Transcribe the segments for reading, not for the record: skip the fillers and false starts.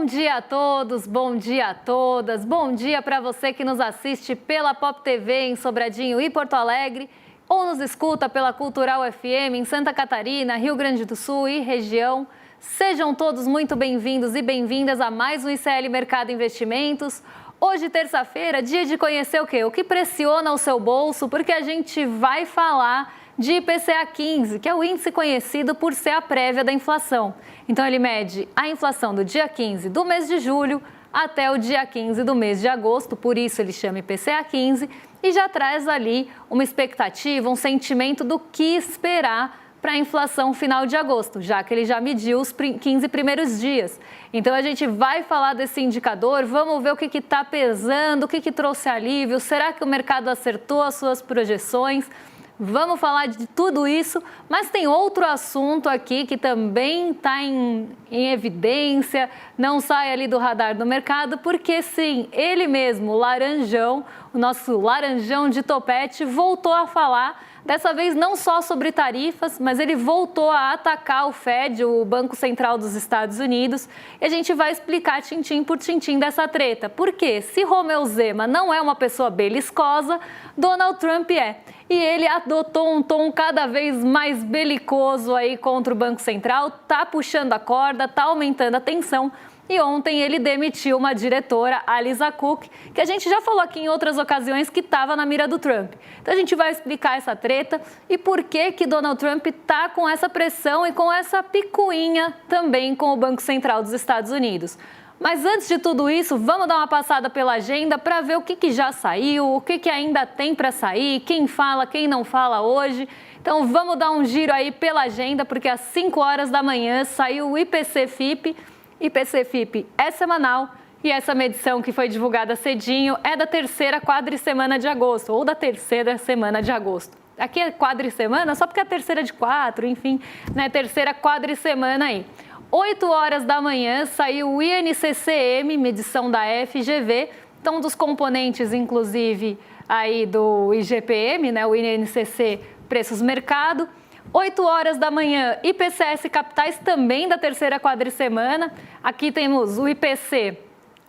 dia a todos, bom dia a todas, bom dia para você que nos assiste pela Pop TV em Sobradinho e Porto Alegre ou nos escuta pela Cultural FM em Santa Catarina, Rio Grande do Sul e região. Sejam todos muito bem-vindos e bem-vindas a mais um ICL Mercado Investimentos. Hoje, terça-feira, dia de conhecer o quê? O que pressiona o seu bolso, porque a gente vai falar de IPCA 15, que é o índice conhecido por ser a prévia da inflação. Então, ele mede a inflação do dia 15 do mês de julho até o dia 15 do mês de agosto, por isso ele chama IPCA 15, e já traz ali uma expectativa, um sentimento do que esperar para a inflação final de agosto, já que ele já mediu os 15 primeiros dias. Então, a gente vai falar desse indicador, vamos ver o que está pesando, o que trouxe alívio, será que o mercado acertou as suas projeções? Vamos falar de tudo isso, mas tem outro assunto aqui que também está em evidência, não sai ali do radar do mercado, porque sim, ele mesmo, o Laranjão, o nosso Laranjão de topete, voltou a falar, dessa vez não só sobre tarifas, mas ele voltou a atacar o Fed, o Banco Central dos Estados Unidos, e a gente vai explicar tintim por tintim dessa treta. Por quê? Se Romeu Zema não é uma pessoa beliscosa, Donald Trump é. E ele adotou um tom cada vez mais belicoso aí contra o Banco Central, tá puxando a corda, tá aumentando a tensão. E ontem ele demitiu uma diretora, a Lisa Cook, que a gente já falou aqui em outras ocasiões que estava na mira do Trump. Então a gente vai explicar essa treta e por que Donald Trump está com essa pressão e com essa picuinha também com o Banco Central dos Estados Unidos. Mas antes de tudo isso, vamos dar uma passada pela agenda para ver o que já saiu, o que ainda tem para sair, quem fala, quem não fala hoje. Então vamos dar um giro aí pela agenda, porque às 5 horas da manhã saiu o IPC-FIP. IPC-FIP é semanal e essa medição que foi divulgada cedinho é da terceira quadricemana de agosto, ou da terceira semana de agosto. Aqui é quadricemana só porque é a terceira de 4, enfim, né? Terceira quadricemana aí. 8 horas da manhã saiu o INCCM, medição da FGV, então um dos componentes, inclusive, aí do IGPM, né, o INCC Preços Mercado. 8 horas da manhã, IPCS Capitais, também da terceira quadricemana. Aqui temos o IPC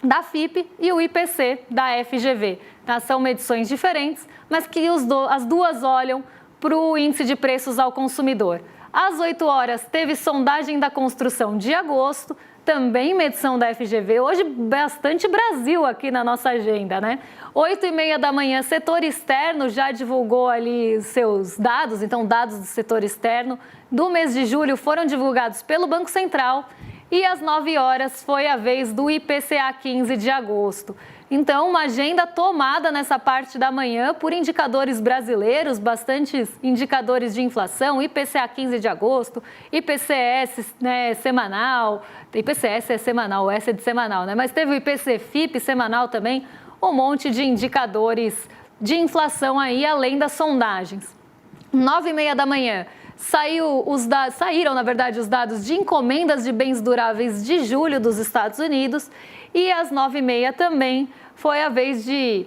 da FIP e o IPC da FGV. Tá? São medições diferentes, mas que as duas olham para o índice de preços ao consumidor. Às 8 horas, teve sondagem da construção de agosto, também medição da FGV. Hoje, bastante Brasil aqui na nossa agenda, né? 8h30 da manhã, setor externo já divulgou ali seus dados. Então, dados do setor externo do mês de julho foram divulgados pelo Banco Central. E às 9 horas foi a vez do IPCA 15 de agosto. Então, uma agenda tomada nessa parte da manhã por indicadores brasileiros, bastantes indicadores de inflação, IPCA 15 de agosto, IPCS, né, semanal, IPCS é semanal, o S é de semanal, né? Mas teve o IPC-FIP semanal também, um monte de indicadores de inflação aí, além das sondagens. 9h30 da manhã. Saíram, na verdade, os dados de encomendas de bens duráveis de julho dos Estados Unidos e às 9h30 também foi a vez de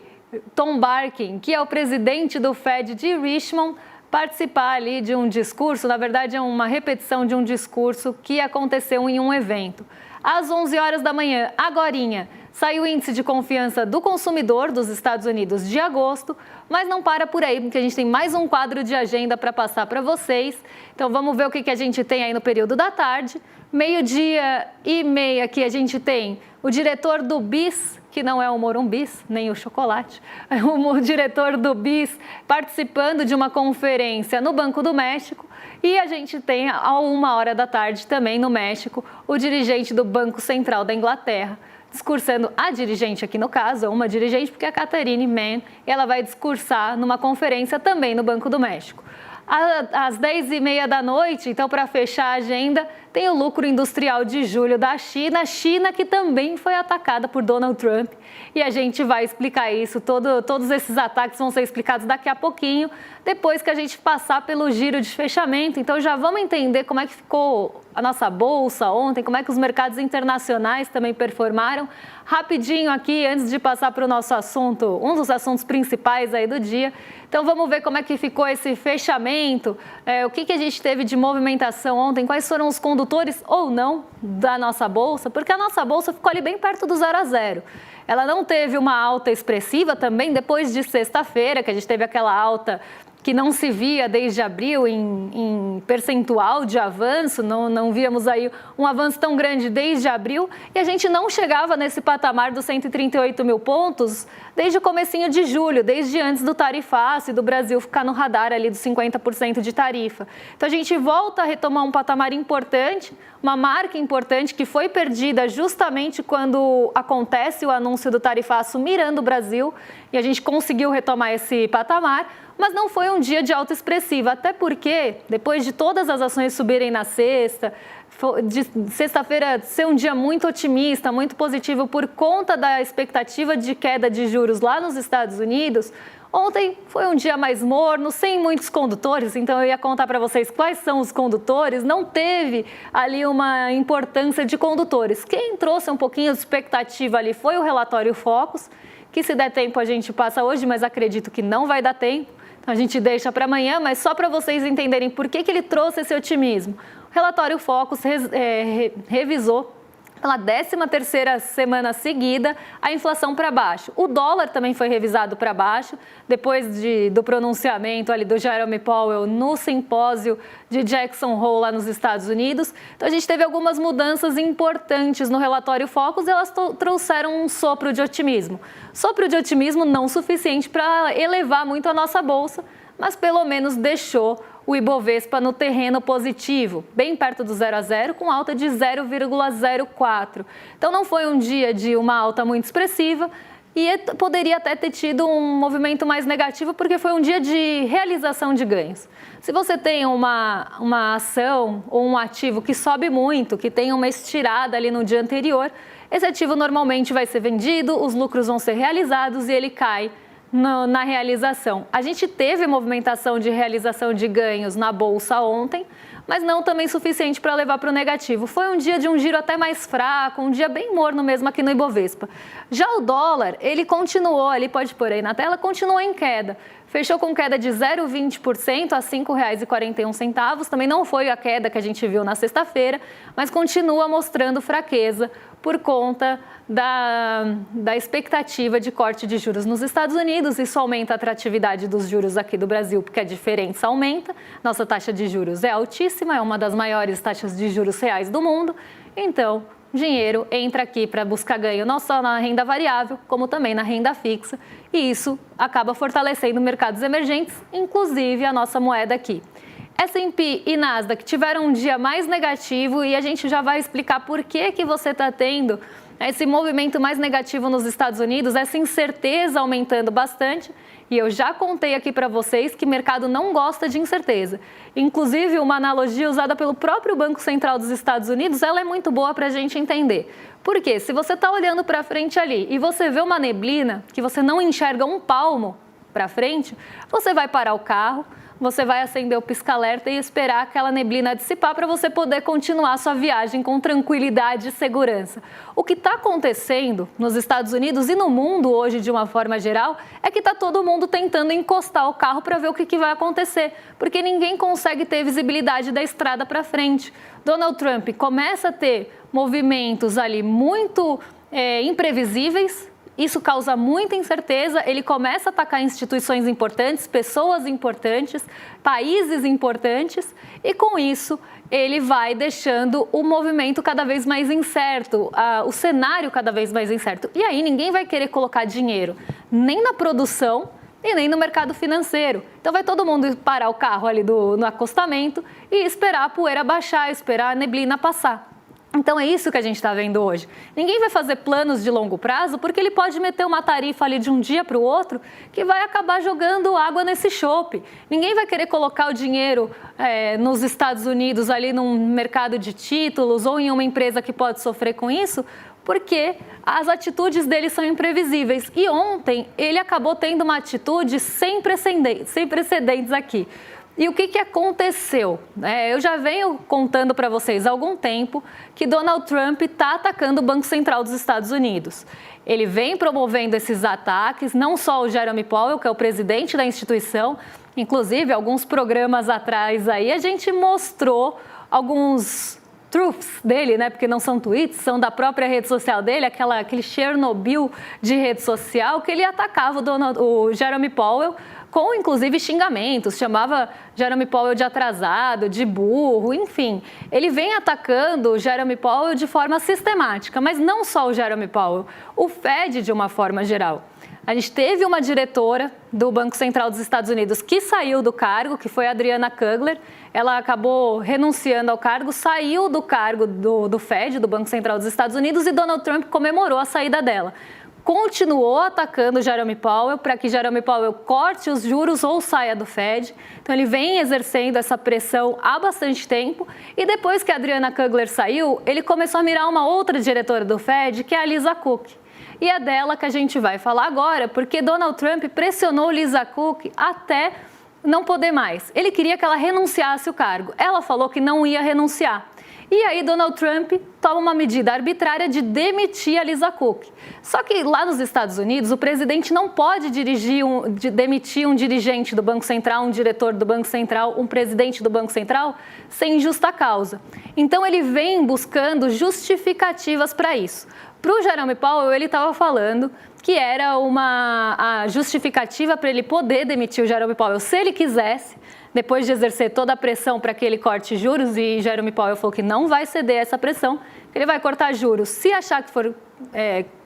Tom Barkin, que é o presidente do Fed de Richmond, participar ali de um discurso, na verdade é uma repetição de um discurso que aconteceu em um evento. Às 11 horas da manhã, agorinha, saiu o índice de confiança do consumidor dos Estados Unidos de agosto, mas não para por aí, porque a gente tem mais um quadro de agenda para passar para vocês. Então vamos ver o que a gente tem aí no período da tarde. 12h30 aqui a gente tem o diretor do BIS, que não é o Morumbis, nem o chocolate, é o diretor do BIS participando de uma conferência no Banco do México. E a gente tem, a 1h da tarde também no México, o dirigente do Banco Central da Inglaterra, discursando, a dirigente aqui no caso, uma dirigente, porque é a Catherine Mann, ela vai discursar numa conferência também no Banco do México. Às 10h30 da noite, então para fechar a agenda, tem o lucro industrial de julho da China, China que também foi atacada por Donald Trump. E a gente vai explicar isso, todos esses ataques vão ser explicados daqui a pouquinho, depois que a gente passar pelo giro de fechamento. Então já vamos entender como é que ficou a nossa bolsa ontem, como é que os mercados internacionais também performaram. Rapidinho aqui, antes de passar para o nosso assunto, um dos assuntos principais aí do dia. Então vamos ver como é que ficou esse fechamento, o que a gente teve de movimentação ontem, quais foram os condutores condutores ou não da nossa bolsa, porque a nossa bolsa ficou ali bem perto do 0 a 0. Ela não teve uma alta expressiva também depois de sexta-feira, que a gente teve aquela alta que não se via desde abril em percentual de avanço, não víamos aí um avanço tão grande desde abril, e a gente não chegava nesse patamar dos 138 mil pontos desde o comecinho de julho, desde antes do tarifaço e do Brasil ficar no radar ali dos 50% de tarifa. Então a gente volta a retomar um patamar importante, uma marca importante que foi perdida justamente quando acontece o anúncio do tarifaço mirando o Brasil, e a gente conseguiu retomar esse patamar. Mas não foi um dia de alta expressiva, até porque, depois de todas as ações subirem na sexta, de sexta-feira ser um dia muito otimista, muito positivo por conta da expectativa de queda de juros lá nos Estados Unidos, ontem foi um dia mais morno, sem muitos condutores, então eu ia contar para vocês quais são os condutores. Não teve ali uma importância de condutores. Quem trouxe um pouquinho de expectativa ali foi o relatório Focus, que se der tempo a gente passa hoje, mas acredito que não vai dar tempo. Então a gente deixa para amanhã, mas só para vocês entenderem por que ele trouxe esse otimismo. O relatório Focus revisou pela 13ª semana seguida a inflação para baixo. O dólar também foi revisado para baixo, depois do pronunciamento ali do Jerome Powell no simpósio de Jackson Hole lá nos Estados Unidos. Então a gente teve algumas mudanças importantes no relatório Focus e elas trouxeram um sopro de otimismo. Sopro de otimismo não suficiente para elevar muito a nossa bolsa, mas pelo menos deixou o Ibovespa no terreno positivo, bem perto do 0 a 0, com alta de 0,04. Então não foi um dia de uma alta muito expressiva e poderia até ter tido um movimento mais negativo, porque foi um dia de realização de ganhos. Se você tem uma ação ou um ativo que sobe muito, que tem uma estirada ali no dia anterior, esse ativo normalmente vai ser vendido, os lucros vão ser realizados e ele cai na realização. A gente teve movimentação de realização de ganhos na Bolsa ontem, mas não também suficiente para levar para o negativo. Foi um dia de um giro até mais fraco, um dia bem morno mesmo aqui no Ibovespa. Já o dólar, ele continuou, ali pode pôr aí na tela, continuou em queda. Fechou com queda de 0,20% a R$ 5,41. Também não foi a queda que a gente viu na sexta-feira, mas continua mostrando fraqueza por conta da expectativa de corte de juros nos Estados Unidos. Isso aumenta a atratividade dos juros aqui do Brasil, porque a diferença aumenta. Nossa taxa de juros é altíssima, é uma das maiores taxas de juros reais do mundo. Então, dinheiro entra aqui para buscar ganho não só na renda variável, como também na renda fixa. E isso acaba fortalecendo mercados emergentes, inclusive a nossa moeda aqui. S&P e Nasdaq tiveram um dia mais negativo e a gente já vai explicar por que você está tendo esse movimento mais negativo nos Estados Unidos, essa incerteza aumentando bastante. E eu já contei aqui para vocês que o mercado não gosta de incerteza. Inclusive, uma analogia usada pelo próprio Banco Central dos Estados Unidos, ela é muito boa para a gente entender. Por quê? Se você está olhando para frente ali e você vê uma neblina que você não enxerga um palmo para frente, você vai parar o carro, você vai acender o pisca-alerta e esperar aquela neblina dissipar para você poder continuar a sua viagem com tranquilidade e segurança. O que está acontecendo nos Estados Unidos e no mundo hoje, de uma forma geral, é que está todo mundo tentando encostar o carro para ver o que vai acontecer, porque ninguém consegue ter visibilidade da estrada para frente. Donald Trump começa a ter movimentos ali muito imprevisíveis. Isso causa muita incerteza, ele começa a atacar instituições importantes, pessoas importantes, países importantes e com isso ele vai deixando o movimento cada vez mais incerto, o cenário cada vez mais incerto. E aí ninguém vai querer colocar dinheiro nem na produção e nem no mercado financeiro. Então vai todo mundo parar o carro ali no acostamento e esperar a poeira baixar, esperar a neblina passar. Então é isso que a gente está vendo hoje. Ninguém vai fazer planos de longo prazo porque ele pode meter uma tarifa ali de um dia para o outro que vai acabar jogando água nesse chope. Ninguém vai querer colocar o dinheiro nos Estados Unidos ali num mercado de títulos ou em uma empresa que pode sofrer com isso, porque as atitudes dele são imprevisíveis. E ontem ele acabou tendo uma atitude sem precedentes aqui. E o que aconteceu? Eu já venho contando para vocês há algum tempo que Donald Trump está atacando o Banco Central dos Estados Unidos. Ele vem promovendo esses ataques, não só o Jerome Powell, que é o presidente da instituição, inclusive alguns programas atrás aí a gente mostrou alguns truths dele, né? Porque não são tweets, são da própria rede social dele, aquele Chernobyl de rede social, que ele atacava o Jeremy Powell com, inclusive, xingamentos, chamava Jeremy Powell de atrasado, de burro, enfim. Ele vem atacando o Jeremy Powell de forma sistemática, mas não só o Jeremy Powell, o Fed de uma forma geral. A gente teve uma diretora do Banco Central dos Estados Unidos que saiu do cargo, que foi a Adriana Kugler. Ela acabou renunciando ao cargo, saiu do cargo do Fed, do Banco Central dos Estados Unidos, e Donald Trump comemorou a saída dela. Continuou atacando Jeremy Powell para que Jeremy Powell corte os juros ou saia do Fed. Então, ele vem exercendo essa pressão há bastante tempo. E depois que a Adriana Kugler saiu, ele começou a mirar uma outra diretora do Fed, que é a Lisa Cook. E é dela que a gente vai falar agora, porque Donald Trump pressionou Lisa Cook até não poder mais. Ele queria que ela renunciasse o cargo. Ela falou que não ia renunciar. E aí Donald Trump toma uma medida arbitrária de demitir a Lisa Cook. Só que lá nos Estados Unidos, o presidente não pode demitir um dirigente do Banco Central, um diretor do Banco Central, um presidente do Banco Central, sem justa causa. Então ele vem buscando justificativas para isso. Para o Jeremy Powell, ele estava falando que era a justificativa para ele poder demitir o Jeremy Powell se ele quisesse, depois de exercer toda a pressão para que ele corte juros, e Jeremy Powell falou que não vai ceder a essa pressão, que ele vai cortar juros se achar que for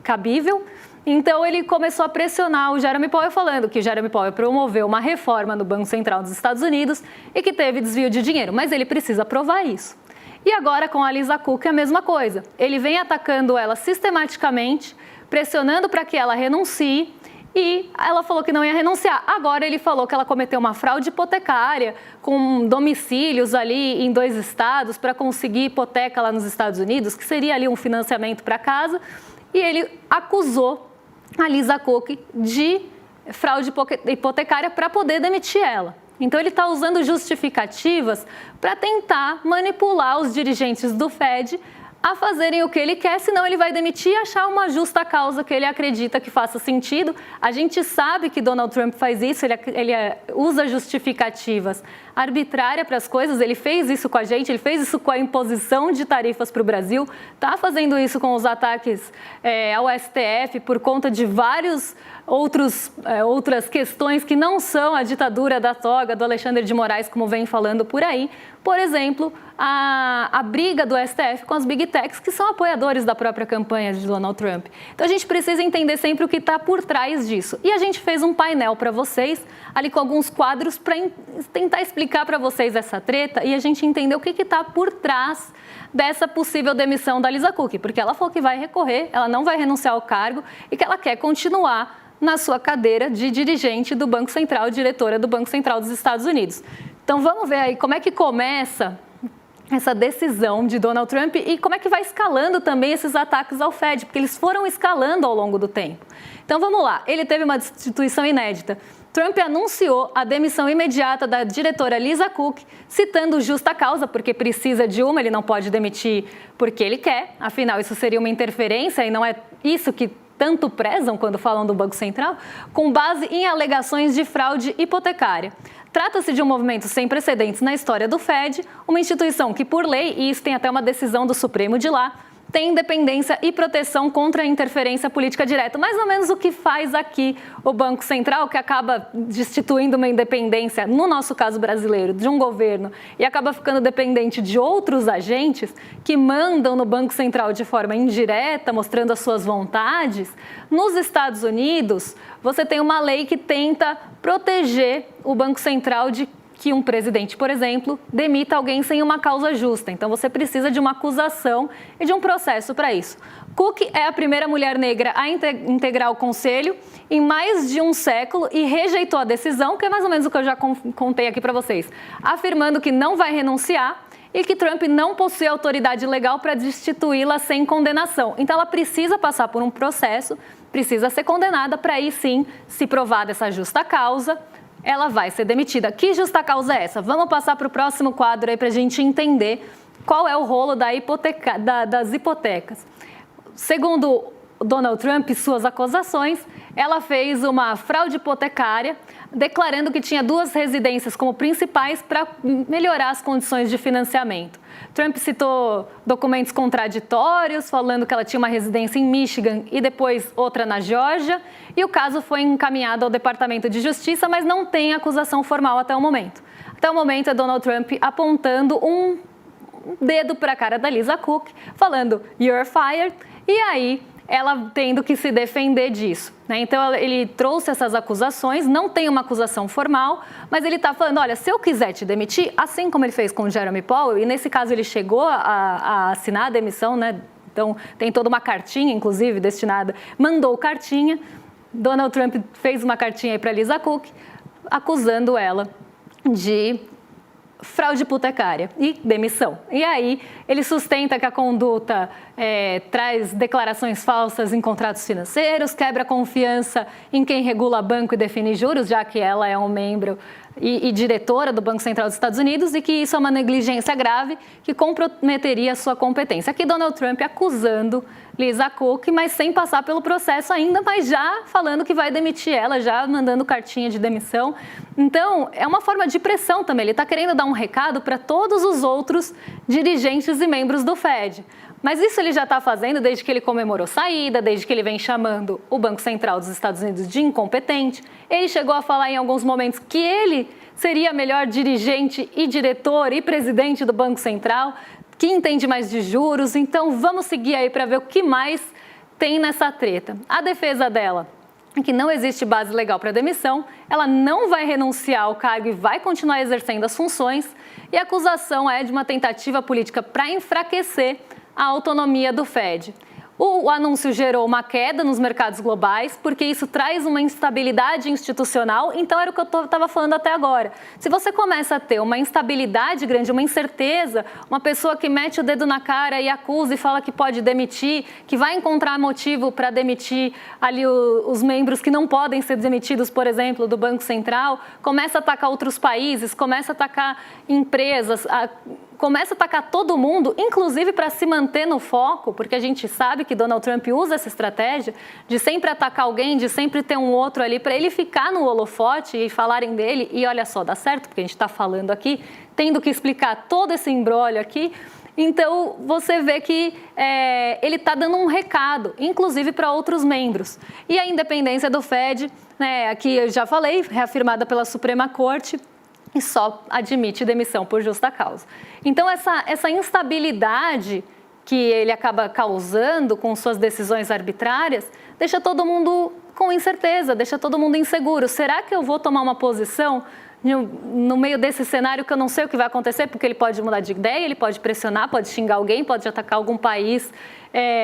cabível. Então, ele começou a pressionar o Jeremy Powell, falando que o Jeremy Powell promoveu uma reforma no Banco Central dos Estados Unidos e que teve desvio de dinheiro, mas ele precisa provar isso. E agora, com a Lisa Cook, é a mesma coisa. Ele vem atacando ela sistematicamente, pressionando para que ela renuncie, e ela falou que não ia renunciar. Agora ele falou que ela cometeu uma fraude hipotecária com domicílios ali em 2 estados para conseguir hipoteca lá nos Estados Unidos, que seria ali um financiamento para casa, e ele acusou a Lisa Cook de fraude hipotecária para poder demitir ela. Então ele está usando justificativas para tentar manipular os dirigentes do Fed a fazerem o que ele quer, senão ele vai demitir e achar uma justa causa que ele acredita que faça sentido. A gente sabe que Donald Trump faz isso, ele usa justificativas arbitrárias para as coisas, ele fez isso com a gente, ele fez isso com a imposição de tarifas para o Brasil, está fazendo isso com os ataques ao STF por conta de vários outras questões que não são a ditadura da toga do Alexandre de Moraes, como vem falando por aí. Por exemplo, a briga do STF com as Big Techs, que são apoiadores da própria campanha de Donald Trump. Então, a gente precisa entender sempre o que está por trás disso. E a gente fez um painel para vocês, ali com alguns quadros, para tentar explicar para vocês essa treta e a gente entender o que está por trás dessa possível demissão da Lisa Cook, porque ela falou que vai recorrer, ela não vai renunciar ao cargo e que ela quer continuar na sua cadeira de dirigente do Banco Central, diretora do Banco Central dos Estados Unidos. Então, vamos ver aí como é que começa essa decisão de Donald Trump e como é que vai escalando também esses ataques ao Fed, porque eles foram escalando ao longo do tempo. Então, vamos lá. Ele teve uma destituição inédita. Trump anunciou a demissão imediata da diretora Lisa Cook, citando justa causa, porque precisa de uma, ele não pode demitir porque ele quer, afinal, isso seria uma interferência e não é isso que tanto prezam quando falam do Banco Central, com base em alegações de fraude hipotecária. Trata-se de um movimento sem precedentes na história do Fed, uma instituição que, por lei, e isso tem até uma decisão do Supremo de lá, tem independência e proteção contra a interferência política direta. Mais ou menos o que faz aqui o Banco Central, que acaba destituindo uma independência, no nosso caso brasileiro, de um governo, e acaba ficando dependente de outros agentes que mandam no Banco Central de forma indireta, mostrando as suas vontades. Nos Estados Unidos, você tem uma lei que tenta proteger o Banco Central de que um presidente, por exemplo, demita alguém sem uma causa justa. Então, você precisa de uma acusação e de um processo para isso. Cook é a primeira mulher negra a integrar o conselho em mais de um século e rejeitou a decisão, que é mais ou menos o que eu já contei aqui para vocês, afirmando que não vai renunciar e que Trump não possui autoridade legal para destituí-la sem condenação. Então, ela precisa passar por um processo, precisa ser condenada para aí sim, se provar dessa justa causa, ela vai ser demitida. Que justa causa é essa? Vamos passar para o próximo quadro aí para a gente entender qual é o rolo das hipotecas. Segundo Donald Trump e suas acusações, ela fez uma fraude hipotecária, declarando que tinha 2 residências como principais para melhorar as condições de financiamento. Trump citou documentos contraditórios, falando que ela tinha uma residência em Michigan e depois outra na Geórgia, e o caso foi encaminhado ao Departamento de Justiça, mas não tem acusação formal até o momento. Até o momento é Donald Trump apontando um dedo para a cara da Lisa Cook, falando "You're fired", e aí ela tendo que se defender disso, né? Então ele trouxe essas acusações, não tem uma acusação formal, mas ele está falando, olha, se eu quiser te demitir, assim como ele fez com o Jeremy Powell, e nesse caso ele chegou a assinar a demissão, né? Então tem toda uma cartinha, inclusive, destinada, mandou cartinha, Donald Trump fez uma cartinha aí para Lisa Cook, acusando ela de fraude hipotecária e demissão. E aí ele sustenta que a conduta traz declarações falsas em contratos financeiros, quebra a confiança em quem regula banco e define juros, já que ela é um membro e diretora do Banco Central dos Estados Unidos, e que isso é uma negligência grave que comprometeria a sua competência. Aqui Donald Trump acusando Lisa Cook, mas sem passar pelo processo ainda, mas já falando que vai demitir ela, já mandando cartinha de demissão. Então, é uma forma de pressão também. Ele está querendo dar um recado para todos os outros dirigentes e membros do Fed. Mas isso ele já está fazendo desde que ele comemorou saída, desde que ele vem chamando o Banco Central dos Estados Unidos de incompetente. Ele chegou a falar em alguns momentos que ele seria melhor dirigente e diretor e presidente do Banco Central, que entende mais de juros. Então, vamos seguir aí para ver o que mais tem nessa treta. A defesa dela é que não existe base legal para demissão, ela não vai renunciar ao cargo e vai continuar exercendo as funções, e a acusação é de uma tentativa política para enfraquecer a autonomia do Fed. O anúncio gerou uma queda nos mercados globais, porque isso traz uma instabilidade institucional, então era o que eu estava falando até agora. Se você começa a ter uma instabilidade grande, uma incerteza, uma pessoa que mete o dedo na cara e acusa e fala que pode demitir, que vai encontrar motivo para demitir ali os membros que não podem ser demitidos, por exemplo, do Banco Central, começa a atacar outros países, começa a atacar empresas, começa a atacar todo mundo, inclusive para se manter no foco, porque a gente sabe que Donald Trump usa essa estratégia de sempre atacar alguém, de sempre ter um outro ali para ele ficar no holofote e falarem dele. E olha só, dá certo, porque a gente está falando aqui, tendo que explicar todo esse imbróglio aqui. Então, você vê que ele está dando um recado, inclusive para outros membros. E a independência do Fed, né, aqui eu já falei, reafirmada pela Suprema Corte, e só admite demissão por justa causa. Então, essa instabilidade que ele acaba causando com suas decisões arbitrárias deixa todo mundo com incerteza, deixa todo mundo inseguro. Será que eu vou tomar uma posição no meio desse cenário que eu não sei o que vai acontecer? Porque ele pode mudar de ideia, ele pode pressionar, pode xingar alguém, pode atacar algum país,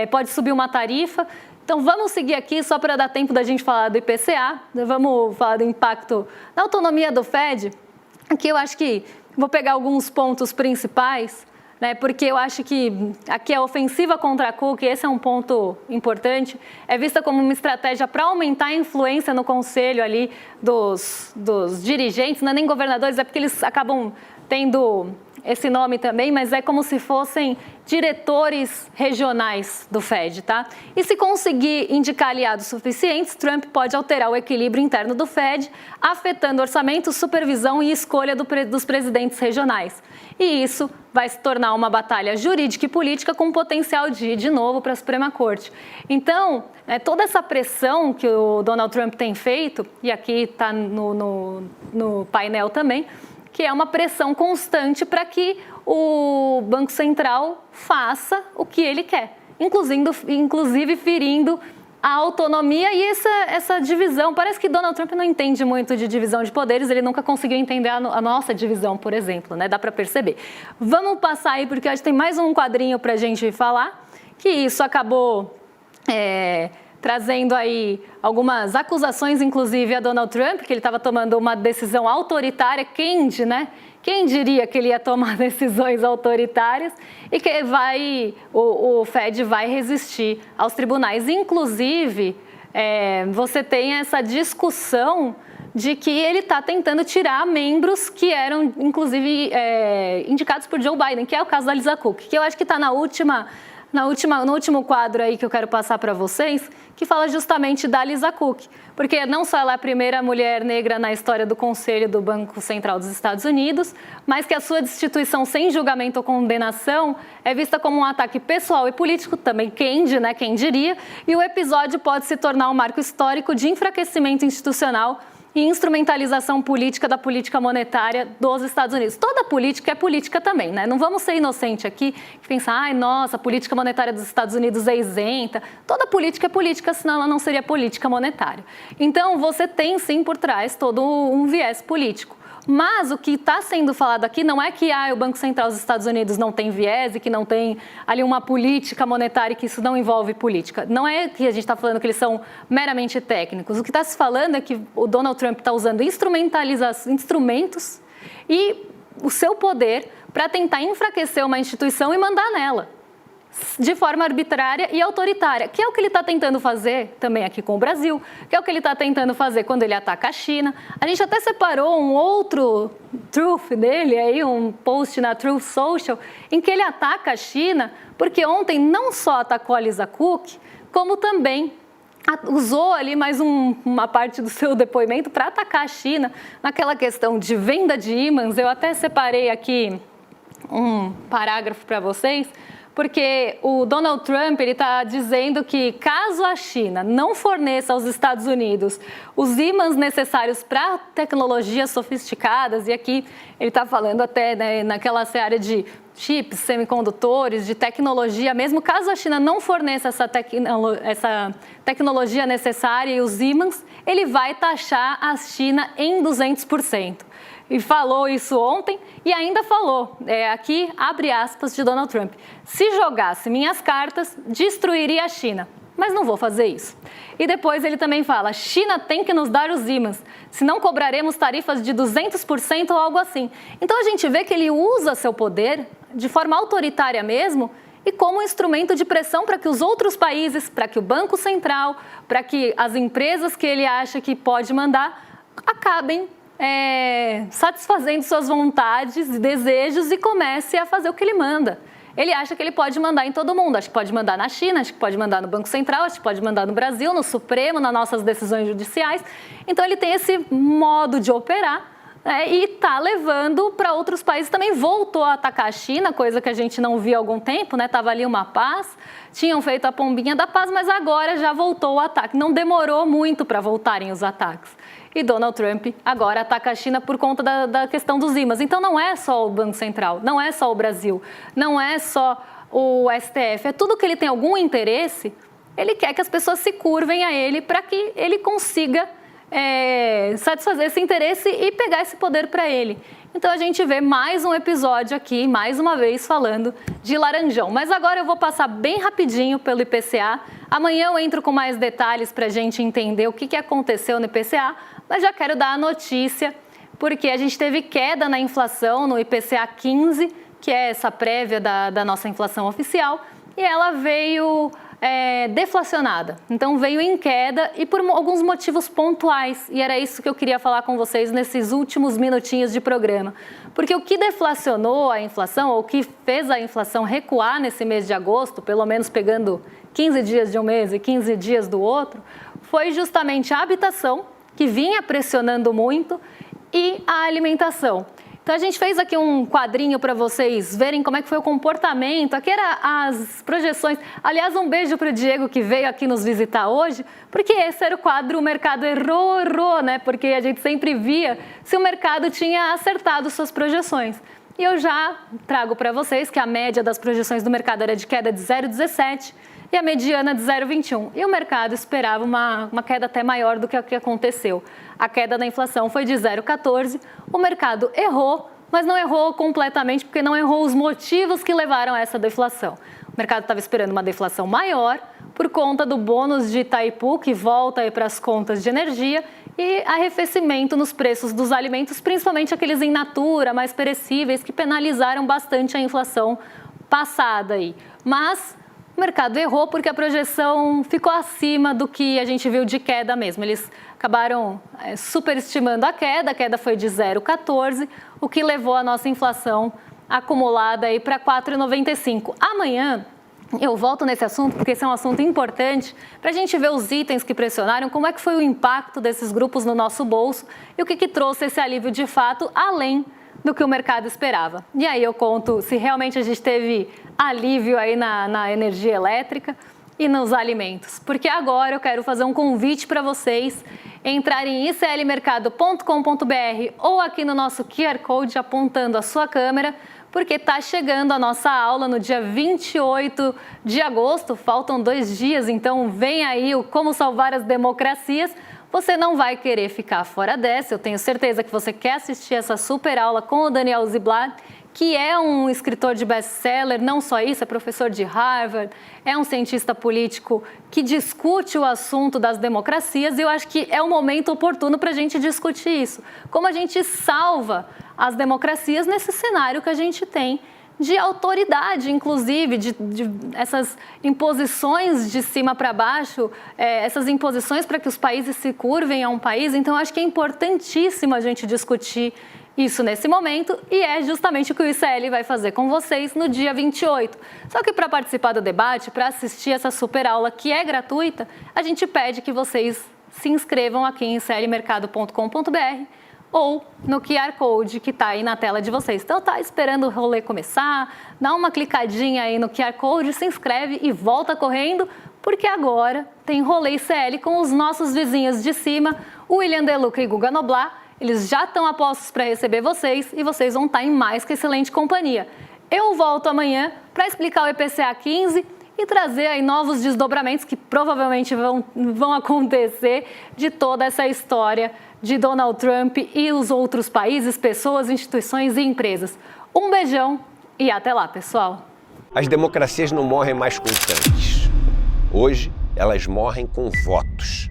pode subir uma tarifa. Então, vamos seguir aqui, só para dar tempo da gente falar do IPCA, vamos falar do impacto da autonomia do Fed. Aqui eu acho que vou pegar alguns pontos principais, né, porque eu acho que aqui a ofensiva contra a Cook, esse é um ponto importante, é vista como uma estratégia para aumentar a influência no conselho ali dos dirigentes, não é nem governadores, é porque eles acabam tendo esse nome também, mas é como se fossem diretores regionais do Fed, tá? E se conseguir indicar aliados suficientes, Trump pode alterar o equilíbrio interno do Fed, afetando orçamento, supervisão e escolha dos presidentes regionais. E isso vai se tornar uma batalha jurídica e política com potencial de ir de novo para a Suprema Corte. Então, toda essa pressão que o Donald Trump tem feito, e aqui está no painel também, que é uma pressão constante para que o Banco Central faça o que ele quer, inclusive ferindo a autonomia e essa divisão. Parece que Donald Trump não entende muito de divisão de poderes, ele nunca conseguiu entender a nossa divisão, por exemplo, né? Dá para perceber. Vamos passar aí, porque acho que tem mais um quadrinho para a gente falar, que isso acabou trazendo aí algumas acusações, inclusive a Donald Trump, que ele estava tomando uma decisão autoritária, né? Quem diria que ele ia tomar decisões autoritárias e que o Fed vai resistir aos tribunais. Inclusive, você tem essa discussão de que ele está tentando tirar membros que eram, inclusive, indicados por Joe Biden, que é o caso da Lisa Cook, que eu acho que está na última no último quadro aí que eu quero passar para vocês, que fala justamente da Lisa Cook, porque não só ela é a primeira mulher negra na história do Conselho do Banco Central dos Estados Unidos, mas que a sua destituição sem julgamento ou condenação é vista como um ataque pessoal e político, também quem diria, e o episódio pode se tornar um marco histórico de enfraquecimento institucional e instrumentalização política da política monetária dos Estados Unidos. Toda política é política também, né? Não vamos ser inocentes aqui e pensar, ai, nossa, a política monetária dos Estados Unidos é isenta. Toda política é política, senão ela não seria política monetária. Então, você tem sim por trás todo um viés político. Mas o que está sendo falado aqui não é que o Banco Central dos Estados Unidos não tem viés e que não tem ali uma política monetária e que isso não envolve política. Não é que a gente está falando que eles são meramente técnicos. O que está se falando é que o Donald Trump está usando instrumentos e o seu poder para tentar enfraquecer uma instituição e mandar nela, de forma arbitrária e autoritária, que é o que ele está tentando fazer também aqui com o Brasil, que é o que ele está tentando fazer quando ele ataca a China. A gente até separou um outro truth dele, aí, um post na Truth Social, em que ele ataca a China, porque ontem não só atacou a Lisa Cook, como também usou ali mais uma parte do seu depoimento para atacar a China naquela questão de venda de ímãs. Eu até separei aqui um parágrafo para vocês, porque o Donald Trump está dizendo que caso a China não forneça aos Estados Unidos os ímãs necessários para tecnologias sofisticadas, e aqui ele está falando até, né, naquela seara de chips, semicondutores, de tecnologia, mesmo caso a China não forneça essa tecnologia necessária e os ímãs, ele vai taxar a China em 200%. E falou isso ontem e ainda falou, aqui abre aspas de Donald Trump, se jogasse minhas cartas, destruiria a China, mas não vou fazer isso. E depois ele também fala, a China tem que nos dar os ímãs, senão cobraremos tarifas de 200% ou algo assim. Então a gente vê que ele usa seu poder de forma autoritária mesmo e como instrumento de pressão para que os outros países, para que o Banco Central, para que as empresas que ele acha que pode mandar, acabem satisfazendo suas vontades e desejos e comece a fazer o que ele manda. Ele acha que ele pode mandar em todo mundo, acha que pode mandar na China, acha que pode mandar no Banco Central, acha que pode mandar no Brasil, no Supremo, nas nossas decisões judiciais. Então ele tem esse modo de operar, e está levando para outros países. Também voltou a atacar a China, coisa que a gente não via há algum tempo, né? Estava ali uma paz, tinham feito a pombinha da paz, mas agora já voltou o ataque. Não demorou muito para voltarem os ataques. E Donald Trump agora ataca a China por conta da questão dos ímãs. Então não é só o Banco Central, não é só o Brasil, não é só o STF, é tudo que ele tem algum interesse, ele quer que as pessoas se curvem a ele para que ele consiga satisfazer esse interesse e pegar esse poder para ele. Então a gente vê mais um episódio aqui, mais uma vez falando de Laranjão. Mas agora eu vou passar bem rapidinho pelo IPCA. Amanhã eu entro com mais detalhes para a gente entender o que aconteceu no IPCA, mas já quero dar a notícia, porque a gente teve queda na inflação no IPCA 15, que é essa prévia da nossa inflação oficial, e ela veio deflacionada. Então veio em queda e por alguns motivos pontuais. E era isso que eu queria falar com vocês nesses últimos minutinhos de programa. Porque o que deflacionou a inflação, ou o que fez a inflação recuar nesse mês de agosto, pelo menos pegando 15 dias de um mês e 15 dias do outro, foi justamente a habitação, que vinha pressionando muito, e a alimentação. Então a gente fez aqui um quadrinho para vocês verem como é que foi o comportamento. Aqui eram as projeções. Aliás, um beijo para o Diego que veio aqui nos visitar hoje, porque esse era o quadro O Mercado Errou, né? Porque a gente sempre via se o mercado tinha acertado suas projeções. E eu já trago para vocês que a média das projeções do mercado era de queda de 0,17 e a mediana de 0,21. E o mercado esperava uma queda até maior do que o que aconteceu. A queda da inflação foi de 0,14. O mercado errou, mas não errou completamente, porque não errou os motivos que levaram a essa deflação. O mercado estava esperando uma deflação maior por conta do bônus de Itaipu, que volta para as contas de energia, e arrefecimento nos preços dos alimentos, principalmente aqueles in natura, mais perecíveis, que penalizaram bastante a inflação passada aí. Mas o mercado errou porque a projeção ficou acima do que a gente viu de queda mesmo. Eles acabaram superestimando a queda foi de 0,14, o que levou a nossa inflação acumulada aí para 4,95. Amanhã Eu volto nesse assunto porque esse é um assunto importante para a gente ver os itens que pressionaram, como é que foi o impacto desses grupos no nosso bolso e o que trouxe esse alívio de fato, além do que o mercado esperava. E aí eu conto se realmente a gente teve alívio aí na energia elétrica e nos alimentos. Porque agora eu quero fazer um convite para vocês entrarem em iclmercado.com.br ou aqui no nosso QR Code apontando a sua câmera, porque está chegando a nossa aula no dia 28 de agosto, faltam 2 dias, então vem aí o Como Salvar as Democracias. Você não vai querer ficar fora dessa, eu tenho certeza que você quer assistir essa super aula com o Daniel Ziblatt, que é um escritor de best-seller, não só isso, é professor de Harvard, é um cientista político que discute o assunto das democracias, e eu acho que é um momento oportuno para a gente discutir isso. Como a gente salva as democracias nesse cenário que a gente tem de autoridade, inclusive, de essas imposições de cima para baixo, essas imposições para que os países se curvem a um país. Então, acho que é importantíssimo a gente discutir isso nesse momento, e é justamente o que o ICL vai fazer com vocês no dia 28. Só que para participar do debate, para assistir essa super aula que é gratuita, a gente pede que vocês se inscrevam aqui em iclmercado.com.br ou no QR Code que está aí na tela de vocês. Então tá esperando o rolê começar, dá uma clicadinha aí no QR Code, se inscreve e volta correndo, porque agora tem rolê ICL com os nossos vizinhos de cima, o William Deluca e Guga Noblat. Eles já estão a postos para receber vocês e vocês vão estar em mais que excelente companhia. Eu volto amanhã para explicar o IPCA 15 e trazer aí novos desdobramentos que provavelmente vão acontecer de toda essa história de Donald Trump e os outros países, pessoas, instituições e empresas. Um beijão e até lá, pessoal. As democracias não morrem mais com tanques. Hoje, elas morrem com votos.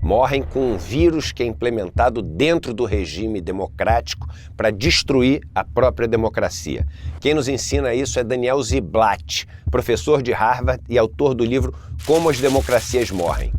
Morrem com um vírus que é implementado dentro do regime democrático para destruir a própria democracia. Quem nos ensina isso é Daniel Ziblatt, professor de Harvard e autor do livro Como as Democracias Morrem.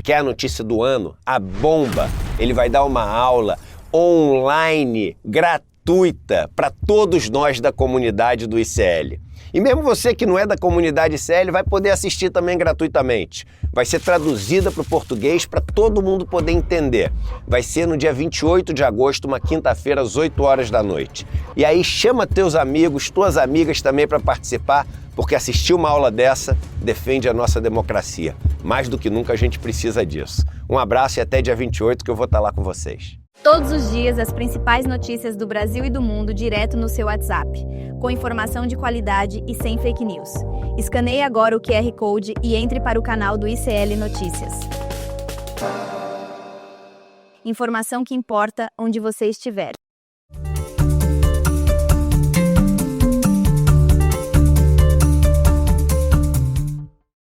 Quer a notícia do ano? A bomba! Ele vai dar uma aula online, gratuita, para todos nós da comunidade do ICL. E mesmo você que não é da comunidade ICL vai poder assistir também gratuitamente. Vai ser traduzida para o português para todo mundo poder entender. Vai ser no dia 28 de agosto, uma quinta-feira, às 8 horas da noite. E aí chama teus amigos, tuas amigas também para participar, porque assistir uma aula dessa defende a nossa democracia. Mais do que nunca a gente precisa disso. Um abraço e até dia 28 que eu vou estar lá com vocês. Todos os dias, as principais notícias do Brasil e do mundo direto no seu WhatsApp, com informação de qualidade e sem fake news. Escaneie agora o QR Code e entre para o canal do ICL Notícias. Informação que importa onde você estiver.